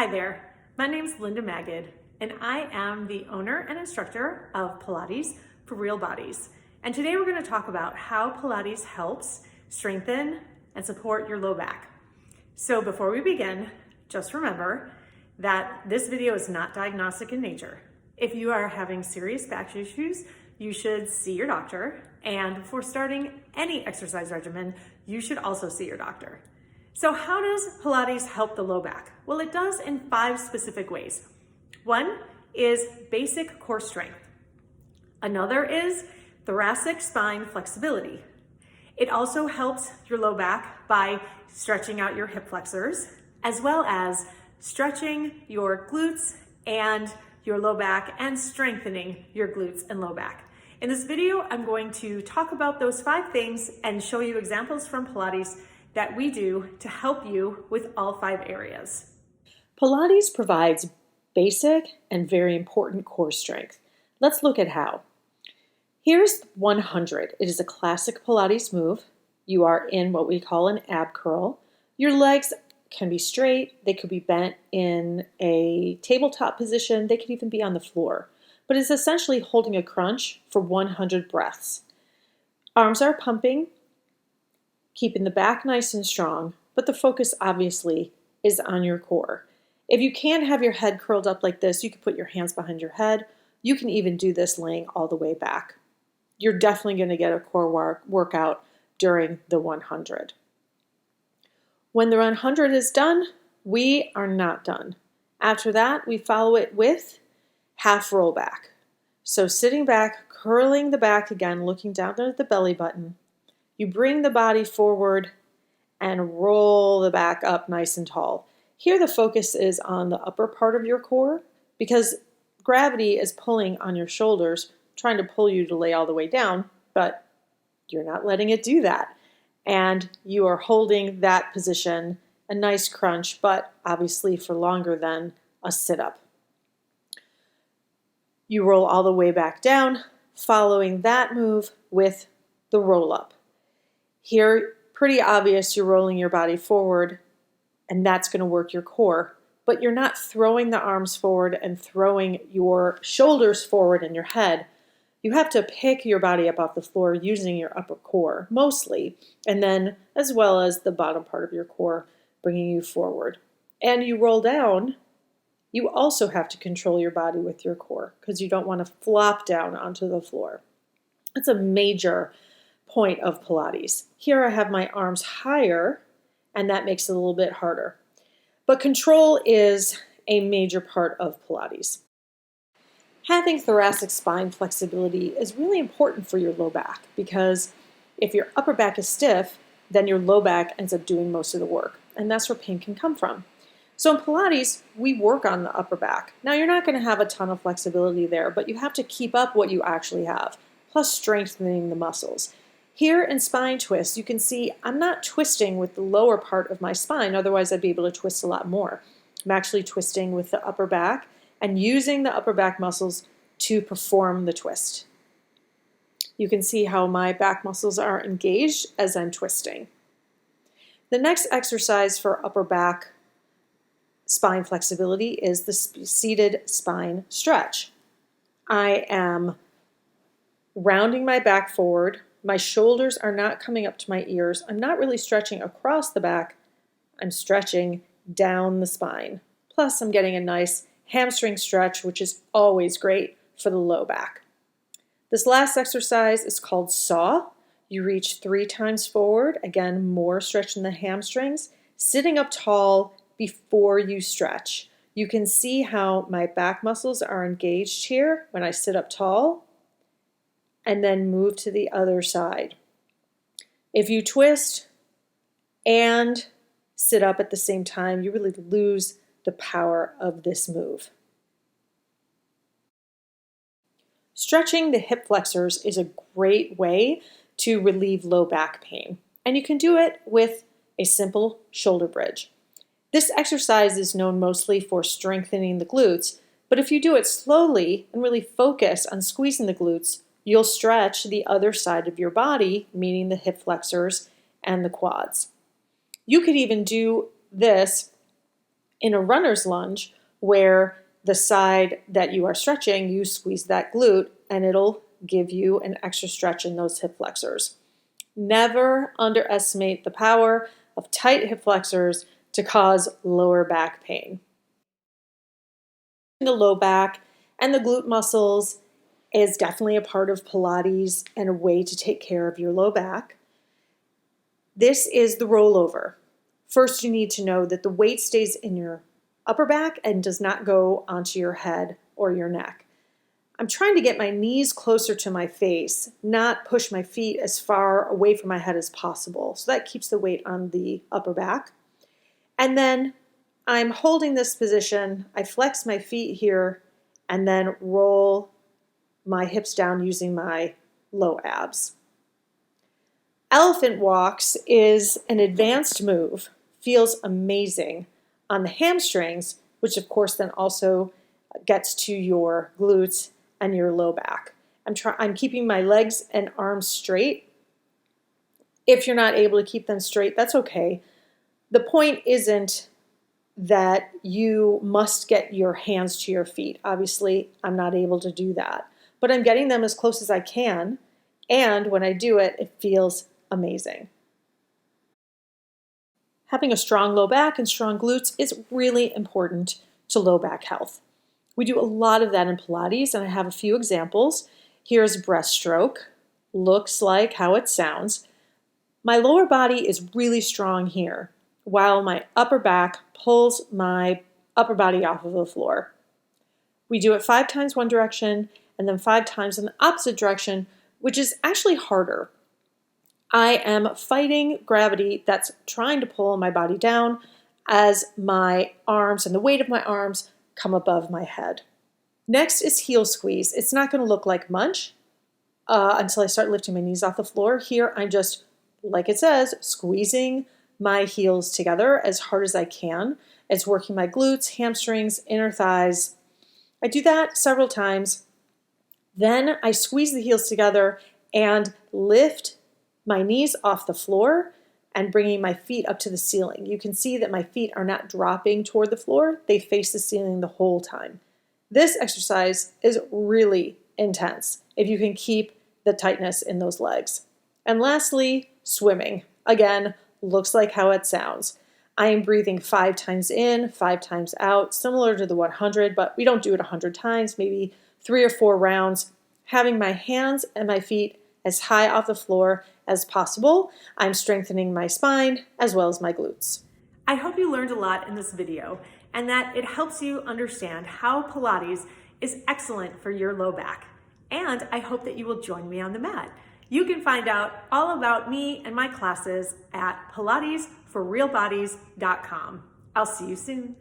Hi there, my name's Linda Magid, and I am the owner and instructor of Pilates for Real Bodies. And today we're going to talk about how Pilates helps strengthen and support your low back. So before we begin, just remember that this video is not diagnostic in nature. If you are having serious back issues, you should see your doctor. And before starting any exercise regimen, you should also see your doctor. So how does Pilates help the low back? Well, it does in 5 specific ways. One is basic core strength. Another is thoracic spine flexibility. It also helps your low back by stretching out your hip flexors, as well as stretching your glutes and your low back and strengthening your glutes and low back. In this video, I'm going to talk about those 5 things and show you examples from Pilates that we do to help you with all 5 areas. Pilates provides basic and very important core strength. Let's look at how. Here's 100. It is a classic Pilates move. You are in what we call an ab curl. Your legs can be straight. They could be bent in a tabletop position. They could even be on the floor. But it's essentially holding a crunch for 100 breaths. Arms are pumping, keeping the back nice and strong, but the focus obviously is on your core. If you can't have your head curled up like this, you can put your hands behind your head. You can even do this laying all the way back. You're definitely going to get a core workout during the 100. When the 100 is done, we are not done. After that, we follow it with half roll back. So sitting back, curling the back again, looking down at the belly button. You bring the body forward and roll the back up nice and tall. Here the focus is on the upper part of your core because gravity is pulling on your shoulders, trying to pull you to lay all the way down, but you're not letting it do that. And you are holding that position, a nice crunch, but obviously for longer than a sit-up. You roll all the way back down, following that move with the roll-up. Here, pretty obvious you're rolling your body forward, and that's going to work your core, but you're not throwing the arms forward and throwing your shoulders forward in your head. You have to pick your body up off the floor using your upper core, mostly, and then as well as the bottom part of your core, bringing you forward. And you roll down, you also have to control your body with your core because you don't want to flop down onto the floor. It's a major point of Pilates. Here I have my arms higher, and that makes it a little bit harder. But control is a major part of Pilates. Having thoracic spine flexibility is really important for your low back because if your upper back is stiff, then your low back ends up doing most of the work, and that's where pain can come from. So in Pilates, we work on the upper back. Now you're not going to have a ton of flexibility there, but you have to keep up what you actually have, plus strengthening the muscles. Here in spine twist, you can see I'm not twisting with the lower part of my spine, otherwise I'd be able to twist a lot more. I'm actually twisting with the upper back and using the upper back muscles to perform the twist. You can see how my back muscles are engaged as I'm twisting. The next exercise for upper back spine flexibility is the seated spine stretch. I am rounding my back forward. My shoulders are not coming up to my ears. I'm not really stretching across the back. I'm stretching down the spine. Plus, I'm getting a nice hamstring stretch, which is always great for the low back. This last exercise is called saw. You reach 3 times forward. Again, more stretch in the hamstrings. Sitting up tall before you stretch. You can see how my back muscles are engaged here when I sit up tall, and then move to the other side. If you twist and sit up at the same time, you really lose the power of this move. Stretching the hip flexors is a great way to relieve low back pain, and you can do it with a simple shoulder bridge. This exercise is known mostly for strengthening the glutes, but if you do it slowly and really focus on squeezing the glutes, you'll stretch the other side of your body, meaning the hip flexors and the quads. You could even do this In a runner's lunge, where the side that you are stretching, you squeeze that glute and it'll give you an extra stretch in those hip flexors. Never underestimate the power of tight hip flexors to cause lower back pain. The low back and the glute muscles is definitely a part of Pilates and a way to take care of your low back. This is the rollover. First, you need to know that the weight stays in your upper back and does not go onto your head or your neck. I'm trying to get my knees closer to my face, not push my feet as far away from my head as possible. So that keeps the weight on the upper back. And then I'm holding this position. I flex my feet here and then roll my hips down using my low abs. Elephant walks is an advanced move, feels amazing on the hamstrings, which of course then also gets to your glutes and your low back. I'm keeping my legs and arms straight. If you're not able to keep them straight, that's okay. The point isn't that you must get your hands to your feet. Obviously, I'm not able to do that, but I'm getting them as close as I can. And when I do it, it feels amazing. Having a strong low back and strong glutes is really important to low back health. We do a lot of that in Pilates, and I have a few examples. Here's breaststroke. Looks like how it sounds. My lower body is really strong here, while my upper back pulls my upper body off of the floor. We do it 5 times one direction and then 5 times in the opposite direction, which is actually harder. I am fighting gravity that's trying to pull my body down as my arms and the weight of my arms come above my head. Next is heel squeeze. It's not going to look like much until I start lifting my knees off the floor. Here I'm just, like it says, squeezing my heels together as hard as I can. It's working my glutes, hamstrings, inner thighs. I do that several times. Then I squeeze the heels together and lift my knees off the floor and bringing my feet up to the ceiling. You can see that my feet are not dropping toward the floor. They face the ceiling the whole time. This exercise is really intense if you can keep the tightness in those legs. And lastly, swimming. Again, looks like how it sounds. I am breathing 5 times in, 5 times out, similar to the 100, but we don't do it 100 times, maybe 3 or 4 rounds. Having my hands and my feet as high off the floor as possible. I'm strengthening my spine as well as my glutes. I hope you learned a lot in this video and that it helps you understand how Pilates is excellent for your low back. And I hope that you will join me on the mat. You can find out all about me and my classes at pilatesforrealbodies.com. I'll see you soon.